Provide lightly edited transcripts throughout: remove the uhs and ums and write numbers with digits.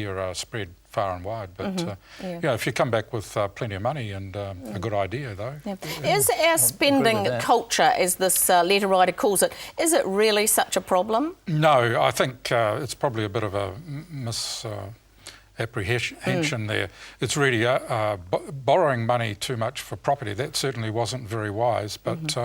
You're spread far and wide, but if you come back with plenty of money and a good idea, though. Is our spending culture, as this letter writer calls it, is it really such a problem? No, I think it's probably a bit of a misapprehension there. It's really borrowing money too much for property. That certainly wasn't very wise, but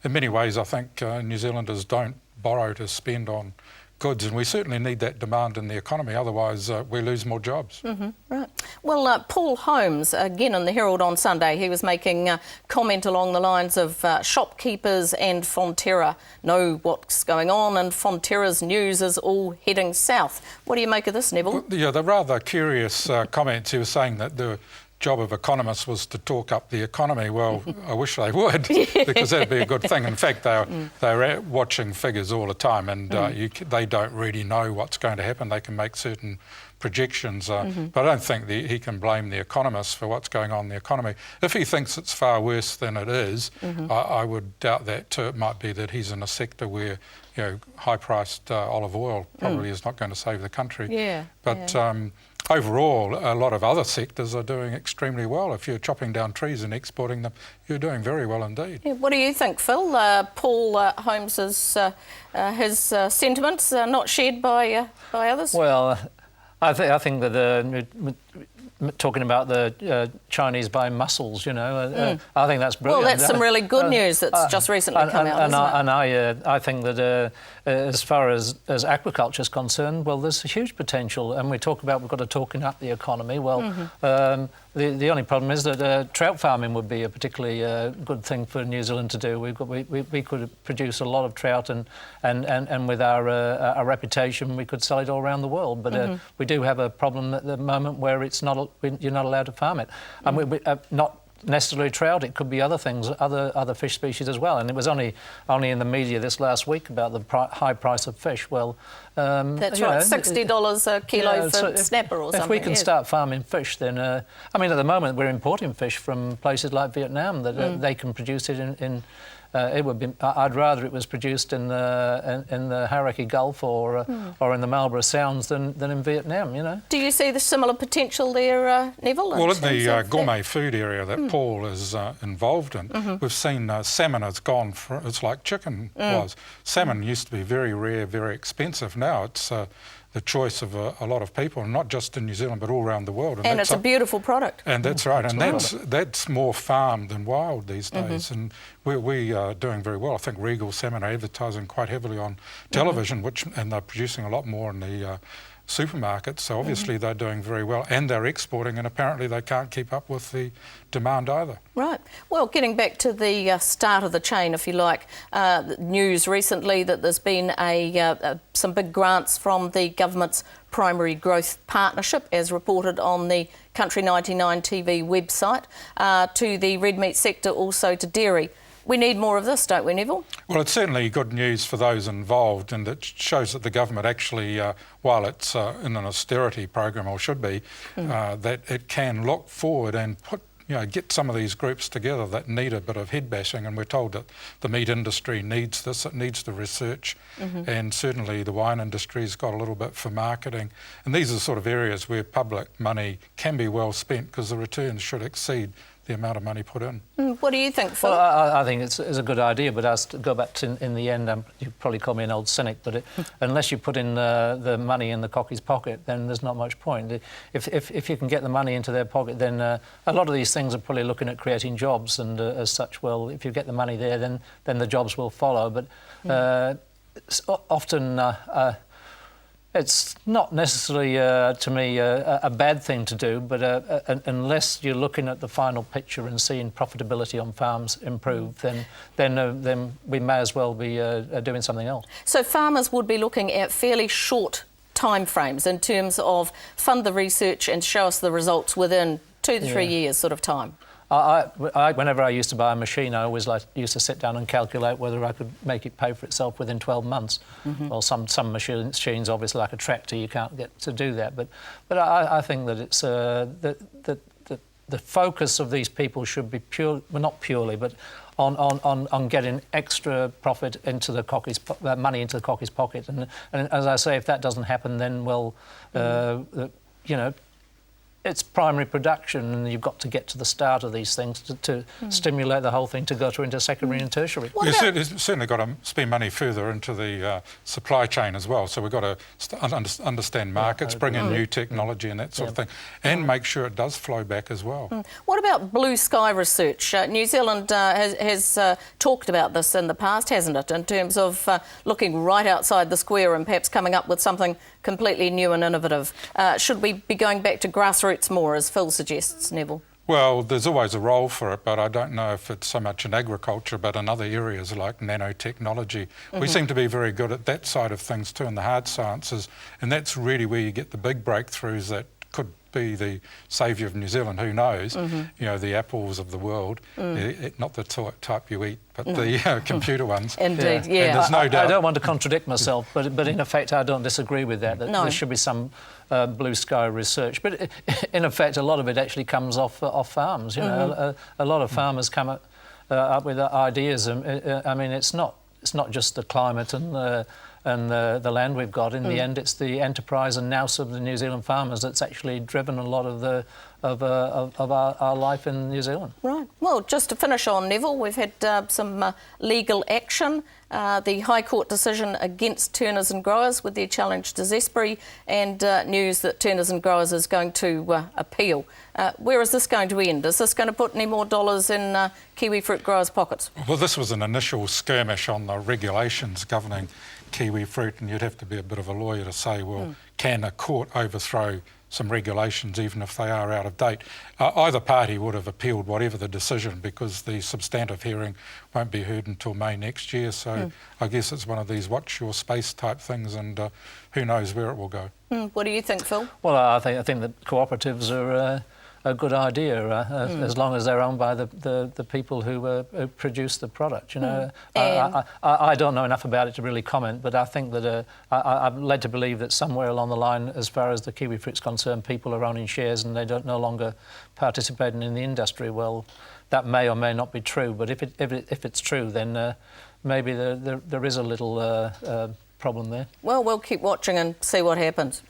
in many ways I think New Zealanders don't borrow to spend on goods, and we certainly need that demand in the economy, otherwise we lose more jobs. Right. Well, Paul Holmes, again in the Herald on Sunday, he was making a comment along the lines of shopkeepers and Fonterra know what's going on, and Fonterra's news is all heading south. What do you make of this, Neville? Well, yeah, they're rather curious comments. He was saying that the job of economists was to talk up the economy. Well, I wish they would, because that'd be a good thing. In fact, they're watching figures all the time, and they don't really know what's going to happen. They can make certain projections, but I don't think he can blame the economists for what's going on in the economy. If he thinks it's far worse than it is, I would doubt that too. It might be that he's in a sector where high-priced olive oil probably is not going to save the country. Overall, a lot of other sectors are doing extremely well. If you're chopping down trees and exporting them, you're doing very well indeed. Yeah, what do you think, Phil? Paul Holmes's his sentiments not shared by others? Well, I think that talking about the Chinese buying mussels, I think that's brilliant. Well, that's some really good news that's just recently come out, isn't it? And I think that as far as agriculture is concerned, well, there's a huge potential, and we talk about we've got to talking up the economy. Well, the only problem is that trout farming would be a particularly good thing for New Zealand to do. We could produce a lot of trout, and with our reputation, we could sell it all around the world. But we do have a problem at the moment where you're not allowed to farm it. And not necessarily trout, it could be other things, other fish species as well. And it was only in the media this last week about the high price of fish. Well, that's right, $60 a kilo for snapper or something. If we can start farming fish, then at the moment we're importing fish from places like Vietnam that they can produce it in. It would be. I'd rather it was produced in the Hauraki Gulf or in the Marlborough Sounds than in Vietnam. Do you see the similar potential there, Neville? Well, in the gourmet food area that Paul is involved in, we've seen salmon has gone for. It's like chicken was. Salmon used to be very rare, very expensive. Now it's the choice of a lot of people, not just in New Zealand but all around the world. And it's a beautiful product. And that's right, and that's more farmed than wild these days, and we are doing very well. I think Regal Salmon are advertising quite heavily on television, and they're producing a lot more in the supermarkets, so obviously they're doing very well, and they're exporting, and apparently they can't keep up with the demand either. Right. Well, getting back to the start of the chain, if you like, news recently that there's been some big grants from the government's Primary Growth Partnership, as reported on the Country 99 TV website, to the red meat sector, also to dairy. We need more of this, don't we, Neville? Well, it's certainly good news for those involved, and it shows that the government actually, while it's in an austerity program, or should be, that it can look forward and get some of these groups together that need a bit of head bashing, and we're told that the meat industry needs this, it needs the research, and certainly the wine industry's got a little bit for marketing, and these are the sort of areas where public money can be well spent because the returns should exceed the amount of money put in. What do you think, Phil? Well, I think it's a good idea, but as to go back to in the end, you probably call me an old cynic, but unless you put in the money in the cockie's pocket, then there's not much point. If you can get the money into their pocket, then a lot of these things are probably looking at creating jobs, and as such, well, if you get the money there, then the jobs will follow. But often. It's not necessarily, to me, a bad thing to do, but unless you're looking at the final picture and seeing profitability on farms improve, then we may as well be doing something else. So farmers would be looking at fairly short timeframes in terms of fund the research and show us the results within 2 to 3 years sort of time. Whenever I used to buy a machine, I always used to sit down and calculate whether I could make it pay for itself within 12 months. Well, some machines, obviously, like a tractor, you can't get to do that. But I think that it's the focus of these people should be not purely, but on getting extra profit into the cockie's money into the cockie's pocket. And as I say, if that doesn't happen, then you know, it's primary production, and you've got to get to the start of these things to stimulate the whole thing to go through into secondary and tertiary. You've certainly got to spend money further into the supply chain as well. So we've got to understand markets, bring in new technology and that sort of thing, and make sure it does flow back as well. What about blue sky research? New Zealand has talked about this in the past, hasn't it, in terms of looking right outside the square and perhaps coming up with something completely new and innovative. Should we be going back to grassroots more, as Phil suggests, Neville? Well, there's always a role for it, but I don't know if it's so much in agriculture, but in other areas like nanotechnology. We seem to be very good at that side of things too, in the hard sciences, and that's really where you get the big breakthroughs that could be the saviour of New Zealand, who knows, you know, the apples of the world, not the type you eat, but the computer ones. Indeed, yeah. And there's no doubt. I don't want to contradict myself, but in effect I don't disagree with that there should be some blue sky research. But in effect a lot of it actually comes off farms, you know. A lot of farmers come up with ideas. I mean, it's not just the climate and the land we've got. In the end, it's the enterprise and nous of the New Zealand farmers that's actually driven a lot of our life in New Zealand. Right. Well, just to finish on, Neville, we've had some legal action. The High Court decision against Turners and Growers with their challenge to Zespri, and news that Turners and Growers is going to appeal. Where is this going to end? Is this going to put any more dollars in kiwi fruit growers' pockets? Well, this was an initial skirmish on the regulations governing kiwi fruit, and you'd have to be a bit of a lawyer to say, well, can a court overthrow some regulations even if they are out of date? Either party would have appealed whatever the decision, because the substantive hearing won't be heard until May next year. So I guess it's one of these watch your space type things, and who knows where it will go. What do you think, Phil? Well, I think that cooperatives are a good idea, as long as they're owned by the people who produce the product. You know, I don't know enough about it to really comment, but I think that I'm led to believe that somewhere along the line, as far as the kiwi fruit's concerned, people are owning shares and they don't no longer participating in the industry. Well, that may or may not be true, but if it's true, then maybe there is a little problem there. Well, we'll keep watching and see what happens.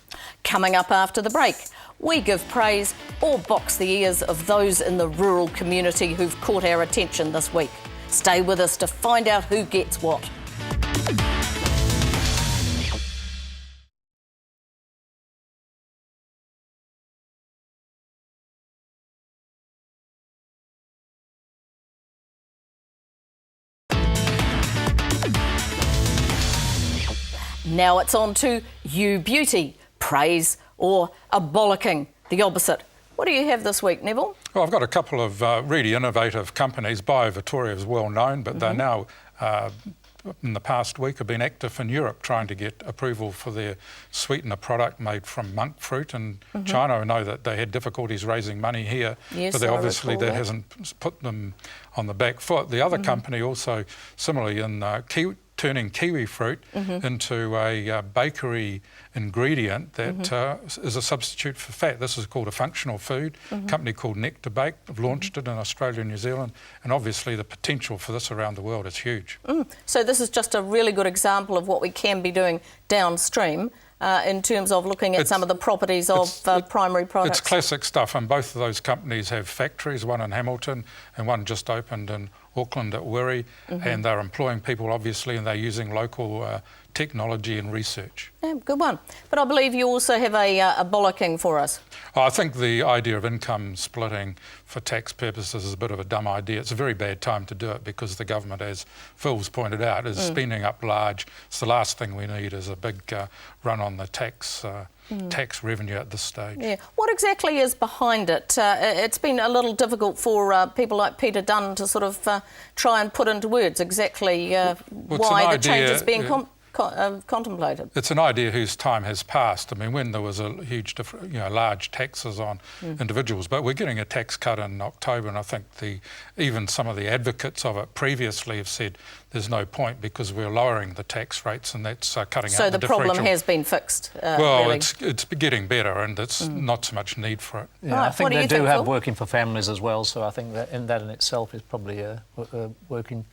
Coming up after the break, we give praise or box the ears of those in the rural community who've caught our attention this week. Stay with us to find out who gets what. Now it's on to You Beauty, praise or abolishing, the opposite. What do you have this week, Neville? Well, I've got a couple of really innovative companies. Bio Vittoria is well known, but they're now, in the past week, have been active in Europe trying to get approval for their sweetener product made from monk fruit. And China, I know that they had difficulties raising money here, yes, but obviously that hasn't put them on the back foot. The other company also, similarly in turning kiwi fruit into a bakery ingredient that is a substitute for fat. This is called a functional food. A company called Nectar Bake have launched it in Australia and New Zealand, and obviously the potential for this around the world is huge. So this is just a really good example of what we can be doing downstream in terms of looking at some of the properties of primary products. It's classic stuff, and both of those companies have factories, one in Hamilton and one just opened in Auckland at Wiri, and they're employing people obviously, and they're using local technology and research. Yeah, good one. But I believe you also have a bollocking for us. I think the idea of income splitting for tax purposes is a bit of a dumb idea. It's a very bad time to do it because the government, as Phil's pointed out, is spending up large. It's the last thing we need is a big run on the tax revenue at this stage. Yeah. What exactly is behind it? It's been a little difficult for people like Peter Dunn to sort of try and put into words exactly why the change is being contemplated. It's an idea whose time has passed. I mean, when there was a huge, large taxes on individuals, but we're getting a tax cut in October, and I think even some of the advocates of it previously have said there's no point because we're lowering the tax rates, and that's cutting out the differential. So the problem has been fixed. Well, really. it's getting better, and it's not so much need for it. Yeah, right. I think they do Phil? have working for families as well. So I think that in itself is probably working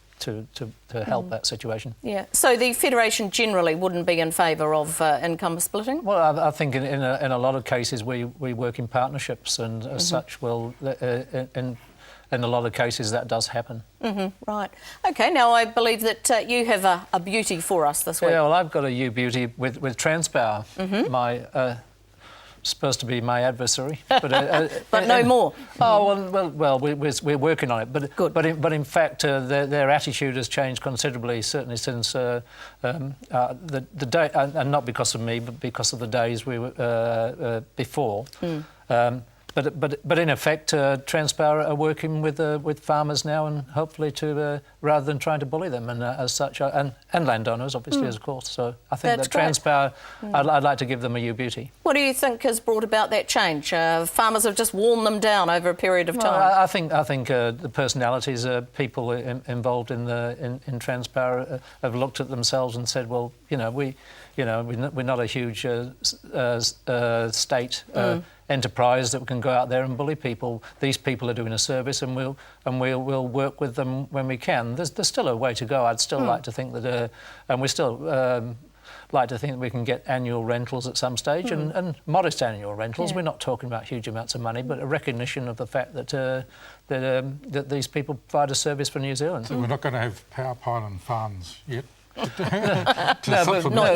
help that situation. Yeah. So the Federation generally wouldn't be in favour of income splitting? Well, I think in a lot of cases we work in partnerships, and as such, in a lot of cases that does happen. Right. OK, now I believe that you have a beauty for us this week. Yeah, well, I've got a U beauty with Transpower, my supposed to be my adversary, but no more. Oh well, we're working on it. But good. But in fact, their attitude has changed considerably, certainly since the day, and not because of me, but because of the days we were before. But in effect, Transpower are working with farmers now, and hopefully to rather than trying to bully them, and as such, and landowners obviously, of course. So I think That's that Transpower, I'd like to give them a U beauty. What do you think has brought about that change? Farmers have just worn them down over a period of time. Well, I think the personalities, people involved in Transpower have looked at themselves and said, well, we're not a huge state. Enterprise that can go out there and bully people. These people are doing a service, and we'll work with them when we can. There's still a way to go. I'd still like to think that, and we still like to think that we can get annual rentals at some stage, and modest annual rentals. Yeah. We're not talking about huge amounts of money, but a recognition of the fact that that these people provide a service for New Zealand. So we're not going to have power pylon farms yet. Not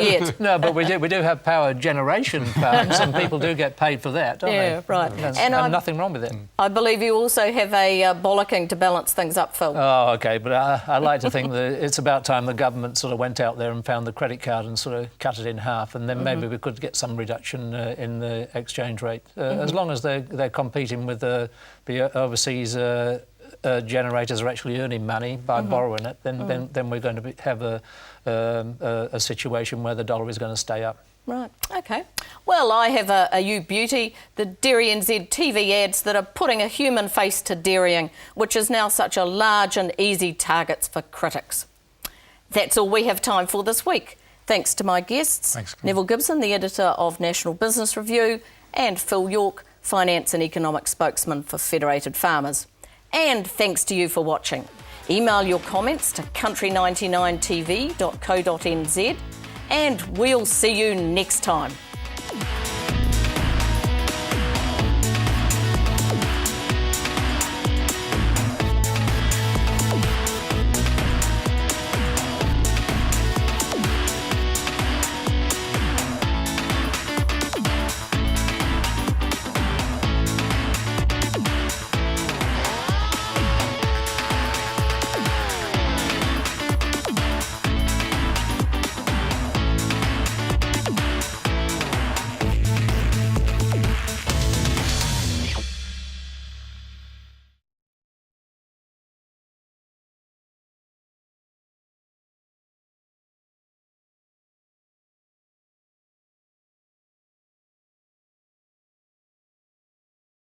yet. No, but we do have power generation farms, and people do get paid for that, don't they? Yeah, right. And nothing wrong with it. I believe you also have a bollocking to balance things up, Phil. Oh, OK, but I like to think that it's about time the government sort of went out there and found the credit card and sort of cut it in half, and then maybe we could get some reduction in the exchange rate. As long as they're competing with the overseas generators are actually earning money by borrowing it, then we're going to have a situation where the dollar is going to stay up. Right, OK. Well, I have a U beauty, the Dairy NZ TV ads that are putting a human face to dairying, which is now such a large and easy target for critics. That's all we have time for this week. Thanks to my guests, Nevil Gibson, the editor of National Business Review, and Phil York, Finance and Economic Spokesman for Federated Farmers. And thanks to you for watching. Email your comments to country99tv.co.nz, and we'll see you next time.